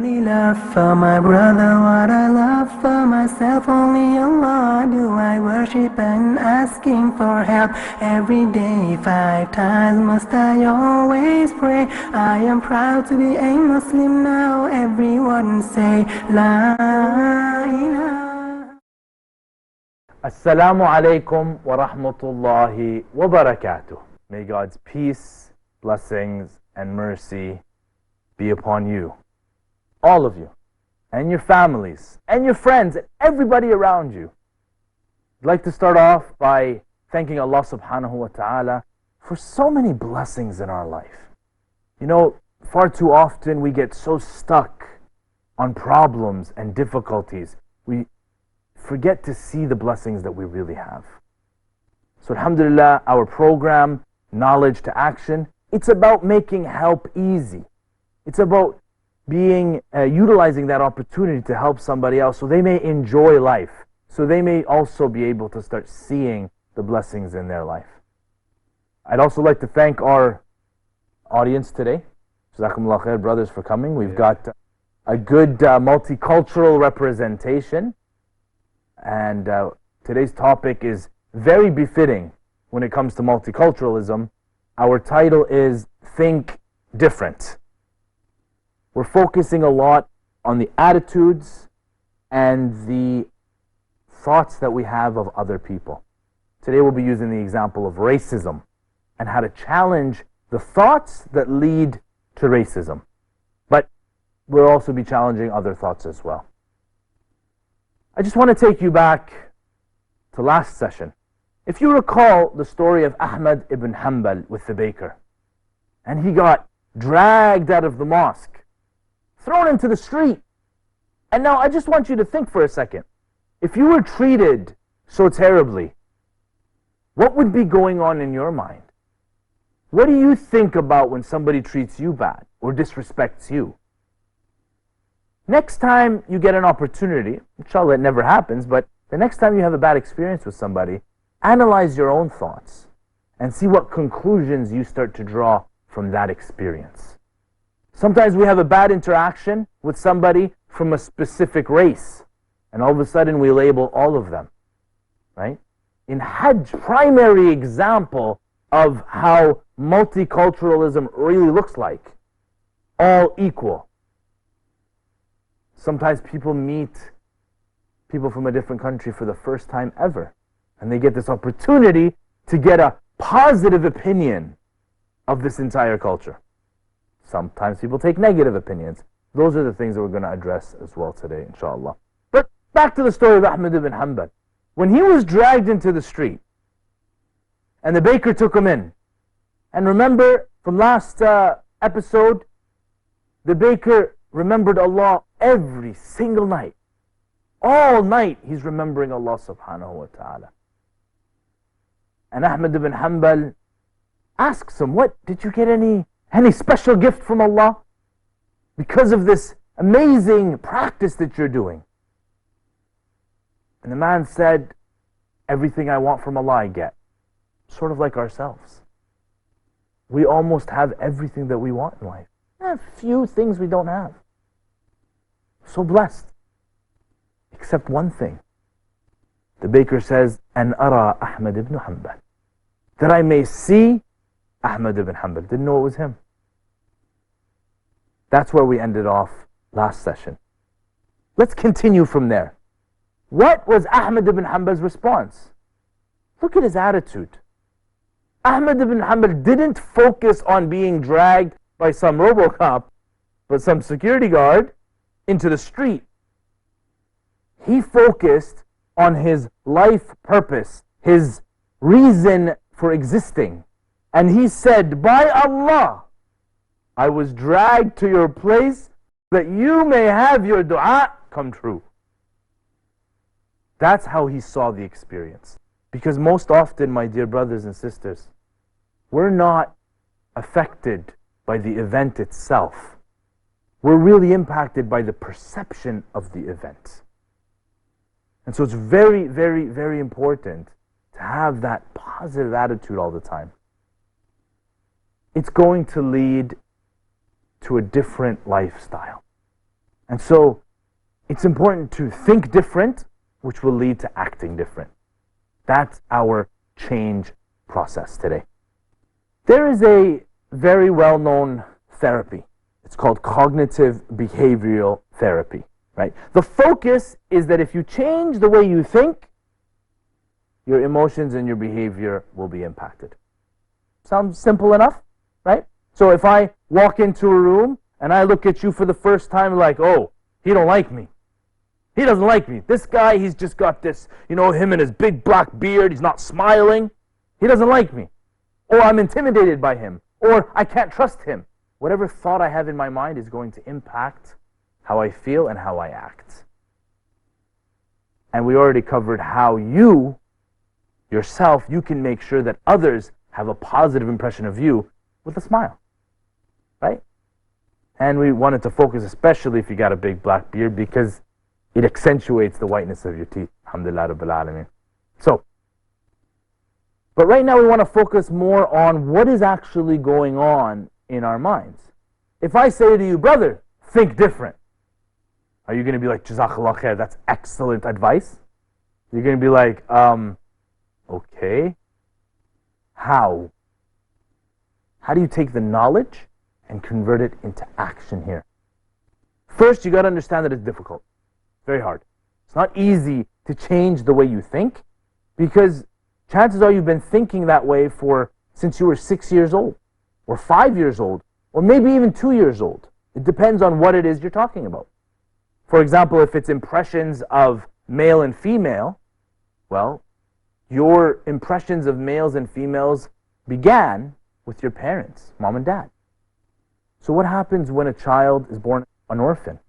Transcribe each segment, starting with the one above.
only love for my brother, what I love for myself. Only Allah do I worship and asking for help. Every day 5 times must I always pray. I am proud to be a Muslim now. Everyone say La ilaha. Assalamu alaikum wa rahmatullahi wa barakatuh. May God's peace, blessings, and mercy be upon you, all of you, and your families, and your friends, and everybody around you. I'd like to start off by thanking Allah subhanahu wa ta'ala for so many blessings in our life. You know, far too often we get so stuck on problems and difficulties, we forget to see the blessings that we really have. So alhamdulillah, our program, Knowledge to Action, it's about making help easy. It's about utilizing that opportunity to help somebody else so they may enjoy life, so they may also be able to start seeing the blessings in their life. I'd also like to thank our audience today. Jazakumullah khair, brothers, for coming. We've got a good multicultural representation, and today's topic is very befitting when it comes to multiculturalism. Our title is Think Different. We're focusing a lot on the attitudes and the thoughts that we have of other people. Today we'll be using the example of racism and how to challenge the thoughts that lead to racism. But we'll also be challenging other thoughts as well. I just want to take you back to last session. If you recall the story of Ahmad ibn Hanbal with the baker, and he got dragged out of the mosque, thrown into the street. And now I just want you to think for a second. If you were treated so terribly, what would be going on in your mind? What do you think about when somebody treats you bad or disrespects you? Next time you get an opportunity, inshallah it never happens, but the next time you have a bad experience with somebody, analyze your own thoughts and see what conclusions you start to draw from that experience. Sometimes we have a bad interaction with somebody from a specific race, and all of a sudden we label all of them, right? In Hajj, primary example of how multiculturalism really looks like. All equal. Sometimes people meet people from a different country for the first time ever, and they get this opportunity to get a positive opinion of this entire culture. Sometimes people take negative opinions. Those are the things that we're going to address as well today, inshallah. But back to the story of Ahmad ibn Hanbal. When he was dragged into the street, and the baker took him in, and remember from last episode, the baker remembered Allah every single night. All night he's remembering Allah subhanahu wa ta'ala. And Ahmad ibn Hanbal asks him, what, did you get any special gift from Allah because of this amazing practice that you're doing? And the man said, everything I want from Allah I get. Sort of like ourselves. We almost have everything that we want in life. A few things we don't have. So blessed. Except one thing. The baker says, An ara Ahmad ibn Hanbal. That I may see Ahmad ibn Hanbal. Didn't know it was him. That's where we ended off last session. Let's continue from there. What was Ahmad ibn Hanbal's response? Look at his attitude. Ahmad ibn Hanbal didn't focus on being dragged by some Robocop, but some security guard into the street. He focused on his life purpose, his reason for existing. And he said, by Allah, I was dragged to your place that you may have your dua come true. That's how he saw the experience. Because most often, my dear brothers and sisters, we're not affected by the event itself. We're really impacted by the perception of the event. And so it's very, very, very important to have that positive attitude all the time. It's going to lead to a different lifestyle. And so it's important to think different, which will lead to acting different. That's our change process today. There is a very well-known therapy. It's called cognitive behavioral therapy, right? The focus is that if you change the way you think, your emotions and your behavior will be impacted. Sounds simple enough, right? So if I walk into a room and I look at you for the first time like, oh, he don't like me. He doesn't like me. This guy, he's just got this, him and his big black beard, he's not smiling. He doesn't like me. Or I'm intimidated by him. Or I can't trust him. Whatever thought I have in my mind is going to impact how I feel and how I act. And we already covered how you, yourself, you can make sure that others have a positive impression of you with a smile. Right? And we wanted to focus especially if you got a big black beard because it accentuates the whiteness of your teeth. Alhamdulillah Rabbil Alameen. But right now we want to focus more on what is actually going on in our minds. If I say to you, brother, think different, are you going to be like, Jazakallah khair, that's excellent advice? You're going to be like, okay. How? How do you take the knowledge and convert it into action here? First, you got to understand that it's difficult. Very hard. It's not easy to change the way you think because chances are you've been thinking that way since you were 6 years old or 5 years old or maybe even 2 years old. It depends on what it is you're talking about. For example, if it's impressions of male and female, well, your impressions of males and females began with your parents, mom and dad. So what happens when a child is born an orphan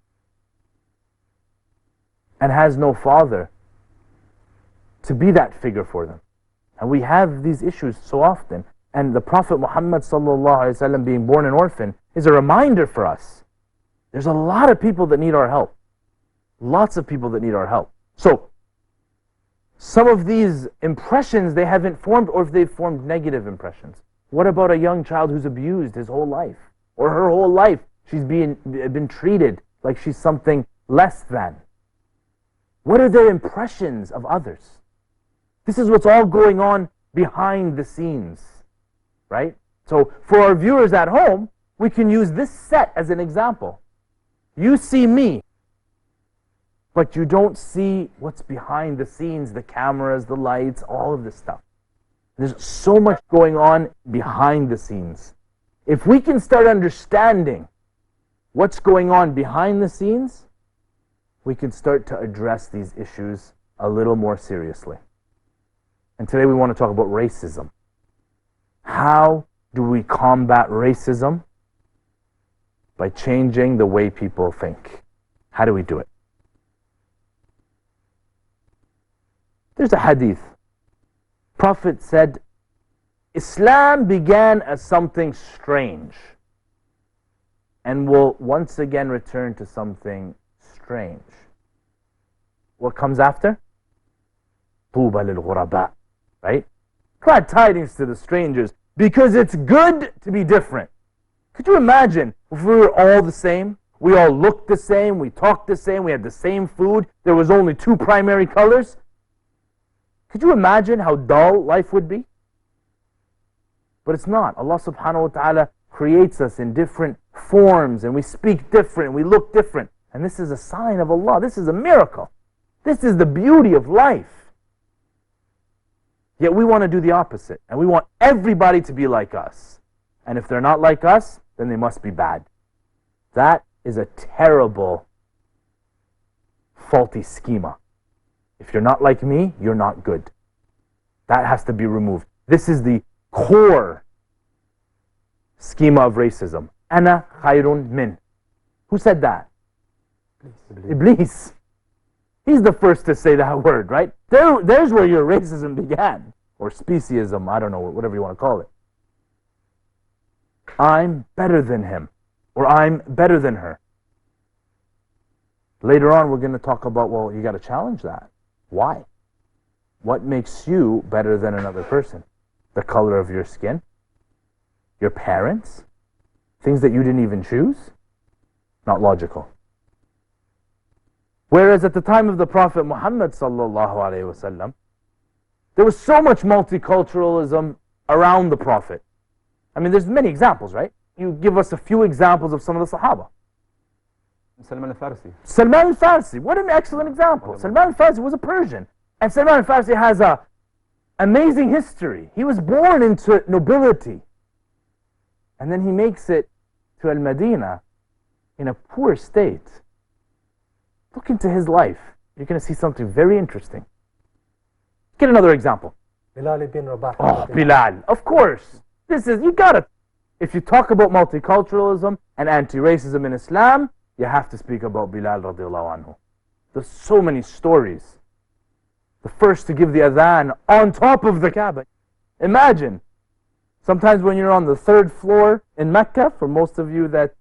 and has no father to be that figure for them? And we have these issues so often. And the Prophet Muhammad ﷺ being born an orphan is a reminder for us. There's a lot of people that need our help. Lots of people that need our help. So, some of these impressions they haven't formed, or if they've formed negative impressions. What about a young child who's abused his whole life? Or her whole life she's been treated like she's something less than? What are their impressions of others? This is what's all going on behind the scenes, right? So for our viewers at home, we can use this set as an example. You see me, but you don't see what's behind the scenes, the cameras, the lights, all of this stuff. There's so much going on behind the scenes. If we can start understanding what's going on behind the scenes, we can start to address these issues a little more seriously. And today we want to talk about racism. How do we combat racism? By changing the way people think. How do we do it? There's a hadith. Prophet said, Islam began as something strange and will once again return to something strange. What comes after? Tuba lil ghuraba, right? Glad tidings to the strangers, because it's good to be different. Could you imagine if we were all the same? We all looked the same, we talked the same, we had the same food, there was only two primary colors? Could you imagine how dull life would be? But it's not. Allah subhanahu wa ta'ala creates us in different forms, and we speak different, and we look different. And this is a sign of Allah. This is a miracle. This is the beauty of life. Yet we want to do the opposite. And we want everybody to be like us. And if they're not like us, then they must be bad. That is a terrible, faulty schema. If you're not like me, you're not good. That has to be removed. This is the core schema of racism. Ana khayrun min. Who said that? Iblis. He's the first to say that word, right? There's where your racism began. Or speciesism, I don't know, whatever you want to call it. I'm better than him. Or I'm better than her. Later on, we're going to talk about, well, you got to challenge that. Why? What makes you better than another person? The color of your skin? Your parents? Things that you didn't even choose? Not logical. Whereas at the time of the Prophet Muhammad sallallahu alaihi wasallam, there was so much multiculturalism around the Prophet. I mean, there's many examples, right? You give us a few examples of some of the Sahaba. Salman al-Farsi. Salman al-Farsi, what an excellent example. Salman al-Farsi was a Persian. And Salman al-Farsi has an amazing history. He was born into nobility. And then he makes it to Al-Madinah in a poor state. Look into his life. You're going to see something very interesting. Get another example. Bilal ibn Rabah. Oh, Bilal. Of course. You gotta. If you talk about multiculturalism and anti-racism in Islam, you have to speak about Bilal radiallahu anhu. There's so many stories. The first to give the adhan on top of the Kaaba. Imagine. Sometimes when you're on the third floor in Mecca, for most of you that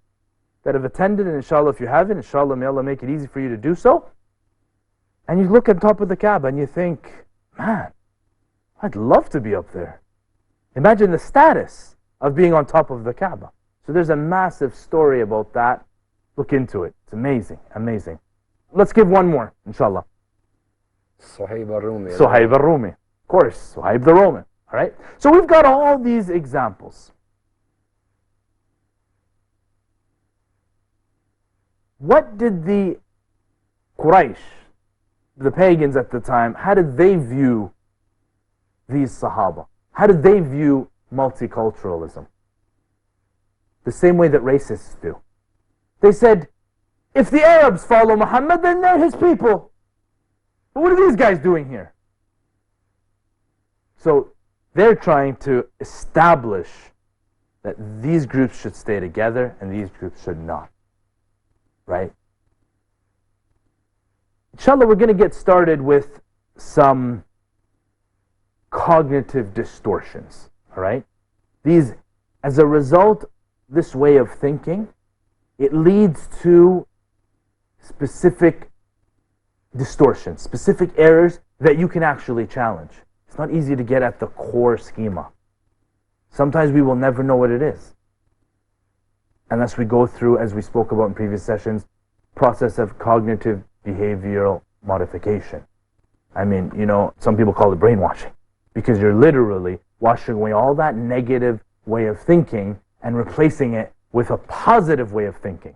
have attended, and inshallah if you haven't, inshallah may Allah make it easy for you to do so. And you look on top of the Kaaba and you think, man, I'd love to be up there. Imagine the status of being on top of the Kaaba. So there's a massive story about that. Look into it. It's amazing, amazing. Let's give one more, inshallah. Suhaib al-Rumi. Suhaib al-Rumi. Of course, Suhaib the Roman. All right? So we've got all these examples. What did the Quraysh, the pagans at the time, how did they view these Sahaba? How did they view multiculturalism? The same way that racists do. They said, if the Arabs follow Muhammad, then they're his people. But what are these guys doing here? So they're trying to establish that these groups should stay together and these groups should not. Right? Inshallah, we're going to get started with some cognitive distortions. All right? These, as a result, this way of thinking, it leads to specific distortions, specific errors that you can actually challenge. It's not easy to get at the core schema. Sometimes we will never know what it is unless we go through, as we spoke about in previous sessions, process of cognitive behavioral modification. I mean, some people call it brainwashing, because you're literally washing away all that negative way of thinking and replacing it with a positive way of thinking,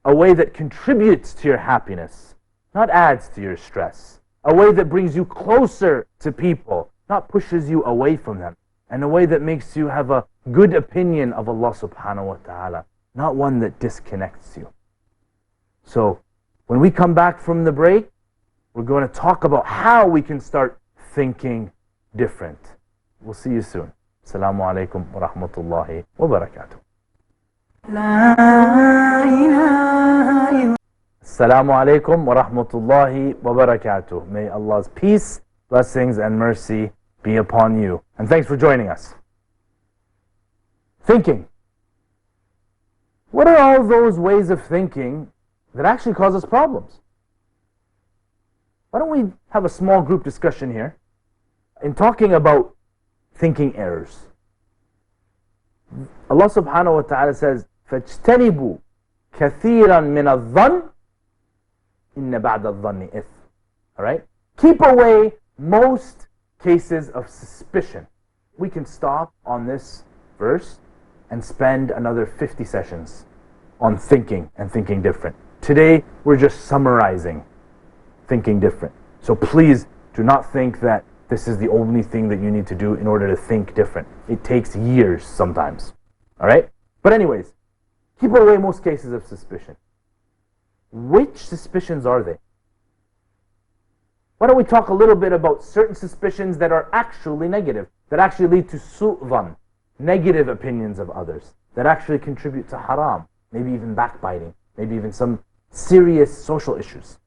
a way that contributes to your happiness, not adds to your stress, a way that brings you closer to people, not pushes you away from them, and a way that makes you have a good opinion of Allah subhanahu wa ta'ala, not one that disconnects you. So, when we come back from the break, we're going to talk about how we can start thinking different. We'll see you soon. Assalamu alaikum wa rahmatullahi wa barakatuh. Assalamu alaikum wa rahmatullahi wa barakatuh. May Allah's peace, blessings, and mercy be upon you. And thanks for joining us. Thinking. What are all those ways of thinking that actually cause us problems? Why don't we have a small group discussion here in talking about thinking errors. Allah subhanahu wa ta'ala says, فَاجْتَنِبُوا كَثِيرًا مِنَ الظَّنِّ إِنَّ بَعْدَ الظَّنِّ إِثْمٌ. Alright? Keep away most cases of suspicion. We can stop on this verse and spend another 50 sessions on thinking and thinking different. Today, we're just summarizing thinking different. So please do not think that this is the only thing that you need to do in order to think different. It takes years sometimes. Alright? But anyways, keep away most cases of suspicion. Which suspicions are they? Why don't we talk a little bit about certain suspicions that are actually negative, that actually lead to su'dhan, negative opinions of others, that actually contribute to haram, maybe even backbiting, maybe even some serious social issues.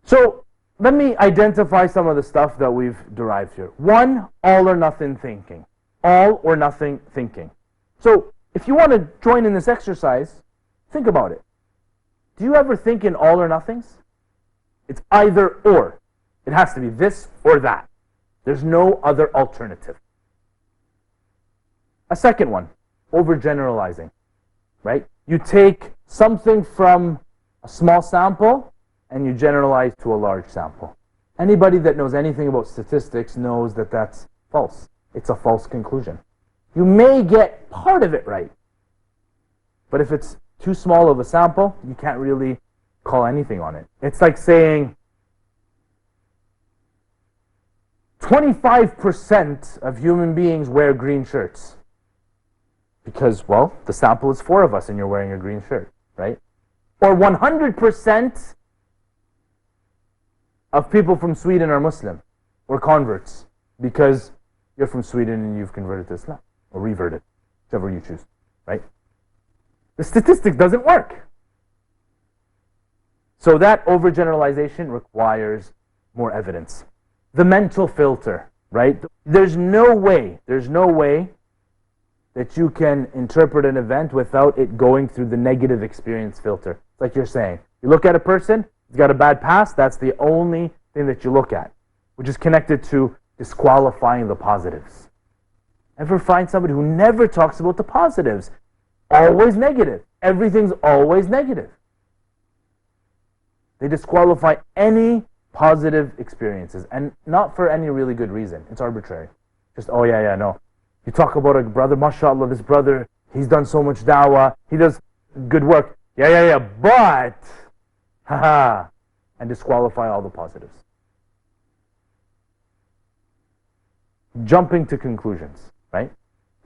So, let me identify some of the stuff that we've derived here. One, all or nothing thinking. All or nothing thinking. So, if you want to join in this exercise, think about it. Do you ever think in all or nothings? It's either or. It has to be this or that. There's no other alternative. A second one, overgeneralizing, right? You take something from a small sample and you generalize to a large sample. Anybody that knows anything about statistics knows that that's false. It's a false conclusion. You may get part of it right, but if it's too small of a sample, you can't really call anything on it. It's like saying 25% of human beings wear green shirts. Because, well, the sample is 4 of us and you're wearing a green shirt, right? Or 100% of people from Sweden are Muslim or converts because you're from Sweden and you've converted to Islam or reverted, whichever you choose, right? The statistic doesn't work. So that overgeneralization requires more evidence. The mental filter, right? There's no way that you can interpret an event without it going through the negative experience filter. It's like you're saying, you look at a person, he's got a bad past, that's the only thing that you look at, which is connected to disqualifying the positives. Ever find somebody who never talks about the positives? Always negative. Everything's always negative. They disqualify any positive experiences, and not for any really good reason. It's arbitrary. Just, oh yeah, no. You talk about a brother, mashallah, this brother, he's done so much dawah, he does good work. Yeah, but, haha, and disqualify all the positives. Jumping to conclusions, right?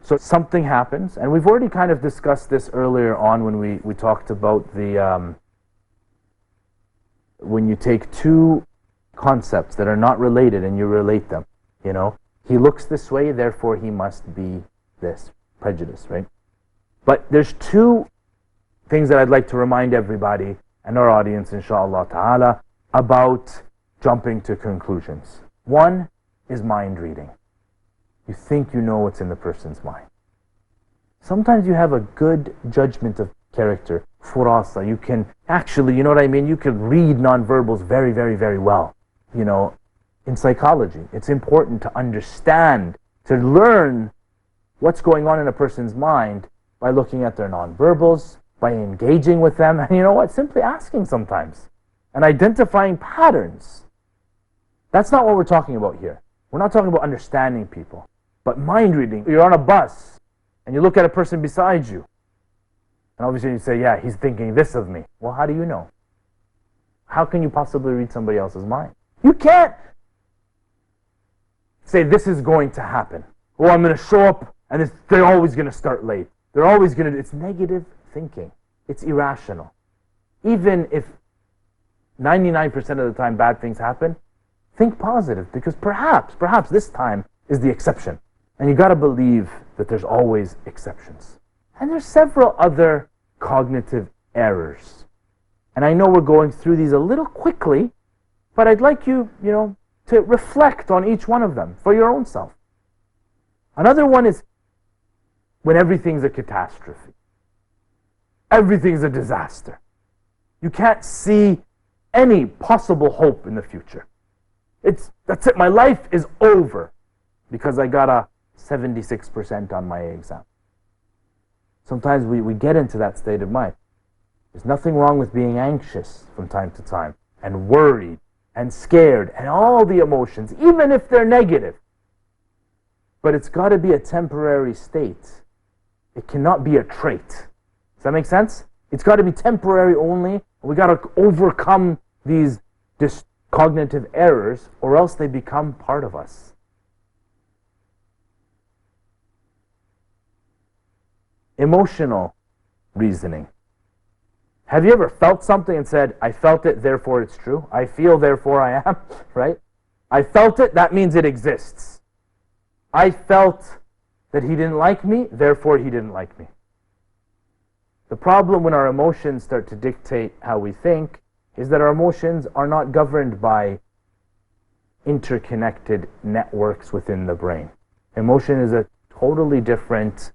So something happens, and we've already kind of discussed this earlier on when we talked about the, when you take two concepts that are not related and you relate them, you know? He looks this way, therefore he must be this. Prejudice, right? But there's two things that I'd like to remind everybody and our audience, inshallah ta'ala, about jumping to conclusions. One is mind reading. You think you know what's in the person's mind. Sometimes you have a good judgment of character, furasa. You can actually, you know what I mean? You can read nonverbals very, very, very well. You know, in psychology, it's important to understand, to learn what's going on in a person's mind by looking at their nonverbals, by engaging with them, and you know what? Simply asking sometimes and identifying patterns. That's not what we're talking about here. We're not talking about understanding people, but mind reading. You're on a bus and you look at a person beside you, and obviously you say, yeah, he's thinking this of me. Well, how do you know? How can you possibly read somebody else's mind? You can't say this is going to happen. Oh, I'm going to show up and they're always going to start late. They're always going to... It's negative thinking. It's irrational. Even if 99% of the time bad things happen, think positive, because perhaps this time is the exception. And you got to believe that there's always exceptions. And there's several other cognitive errors. And I know we're going through these a little quickly, but I'd like you, to reflect on each one of them for your own self. Another one is when everything's a catastrophe. Everything's a disaster. You can't see any possible hope in the future. That's it, my life is over because I got a 76% on my exam. Sometimes we get into that state of mind. There's nothing wrong with being anxious from time to time and worried and scared and all the emotions, even if they're negative. But it's got to be a temporary state. It cannot be a trait. Does that make sense? It's got to be temporary only. We got to overcome these cognitive errors, or else they become part of us. Emotional reasoning. Have you ever felt something and said, I felt it, therefore it's true? I feel, therefore I am, right? I felt it, that means it exists. I felt that he didn't like me, therefore he didn't like me. The problem when our emotions start to dictate how we think is that our emotions are not governed by interconnected networks within the brain. Emotion is a totally different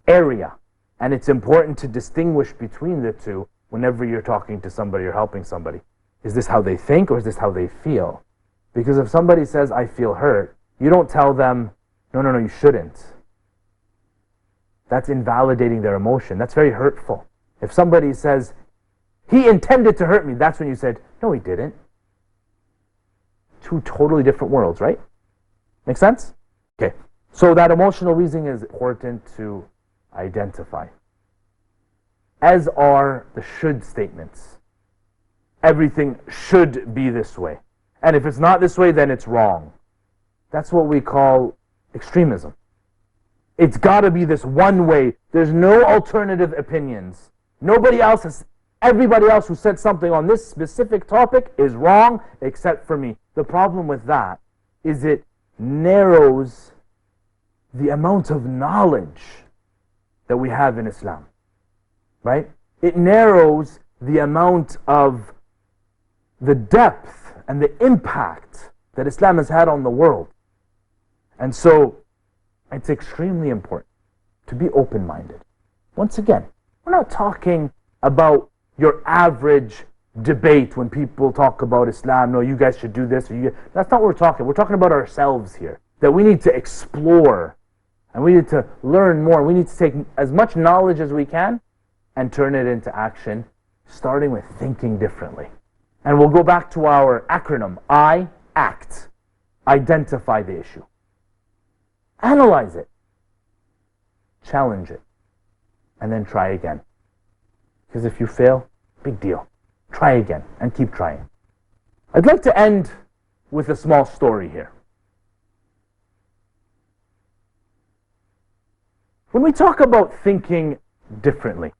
area, and it's important to distinguish between the two whenever you're talking to somebody or helping somebody. Is this how they think or is this how they feel? Because if somebody says, I feel hurt, you don't tell them, no, you shouldn't. That's invalidating their emotion. That's very hurtful. If somebody says, He intended to hurt me. That's when you said, no, he didn't. Two totally different worlds, right? Make sense? Okay. So that emotional reasoning is important to identify. As are the should statements. Everything should be this way. And if it's not this way, then it's wrong. That's what we call extremism. It's got to be this one way. There's no alternative opinions. Nobody else has, everybody else who said something on this specific topic is wrong except for me. The problem with that is it narrows the amount of knowledge that we have in Islam. Right? It narrows the amount of the depth and the impact that Islam has had on the world. And so, it's extremely important to be open-minded. Once again, we're not talking about your average debate when people talk about Islam. No, you guys should do this. That's not what we're talking. We're talking about ourselves here. That we need to explore and we need to learn more. We need to take as much knowledge as we can and turn it into action, starting with thinking differently. And we'll go back to our acronym, I, ACT. Identify the issue. Analyze it. Challenge it. And then try again. Because if you fail, big deal. Try again and keep trying. I'd like to end with a small story here. When we talk about thinking differently,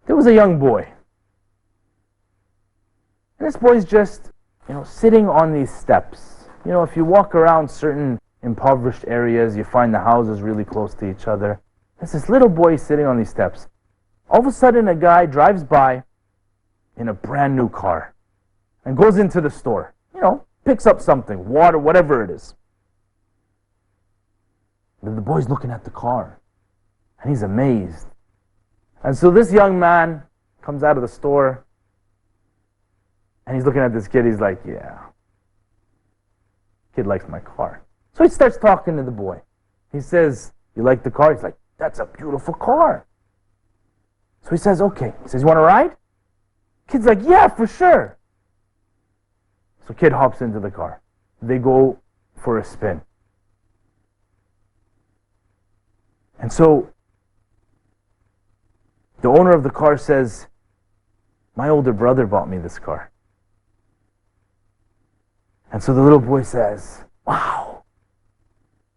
there was a young boy. And this boy's just, sitting on these steps. If you walk around certain impoverished areas, you find the houses really close to each other. There's this little boy sitting on these steps. All of a sudden, a guy drives by in a brand new car and goes into the store. Picks up something, water, whatever it is. But the boy's looking at the car and he's amazed. And so this young man comes out of the store and he's looking at this kid. He's like, yeah, kid likes my car. So he starts talking to the boy. He says, you like the car? He's like, that's a beautiful car. So he says, okay. He says, you want to ride? Kid's like, yeah, for sure. So kid hops into the car. They go for a spin. And so the owner of the car says, my older brother bought me this car. And so the little boy says, wow,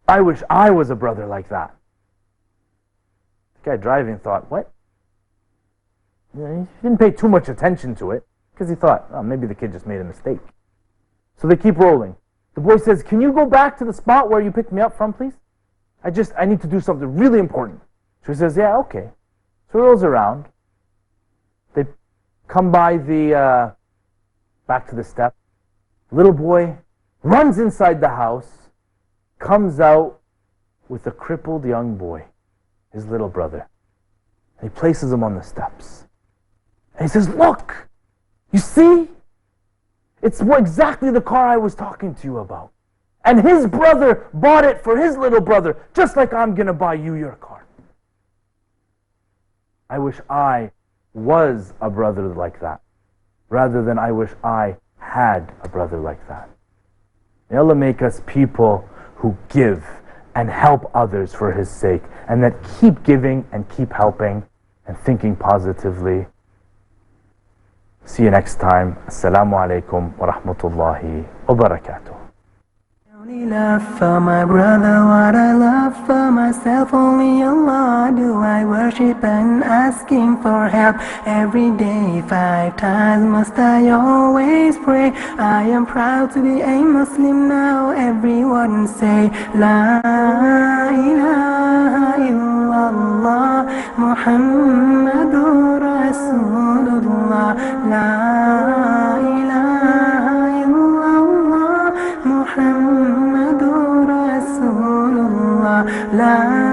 I wish I was a brother like that. The guy driving thought, what? He didn't pay too much attention to it because he thought, oh, maybe the kid just made a mistake. So they keep rolling. The boy says, can you go back to the spot where you picked me up from, please? I need to do something really important. So he says, yeah, okay. So he rolls around. They come by the, back to the step. Little boy runs inside the house, comes out with a crippled young boy, his little brother. And he places him on the steps. And he says, look, you see? It's exactly the car I was talking to you about. And his brother bought it for his little brother, just like I'm going to buy you your car. I wish I was a brother like that, rather than I wish I had a brother like that. May Allah make us people who give and help others for His sake, and that keep giving and keep helping and thinking positively. See you next time. Assalamu alaikum wa rahmatullahi wa barakatuh. Only love for my brother, what I love for myself. Only Allah do I worship and asking for help. Every day 5 times must I always pray. I am proud to be a Muslim now. Everyone say La ilaha illallah Muhammadur Rasulullah. La ilaha illallah Muhammadur Rasulullah. La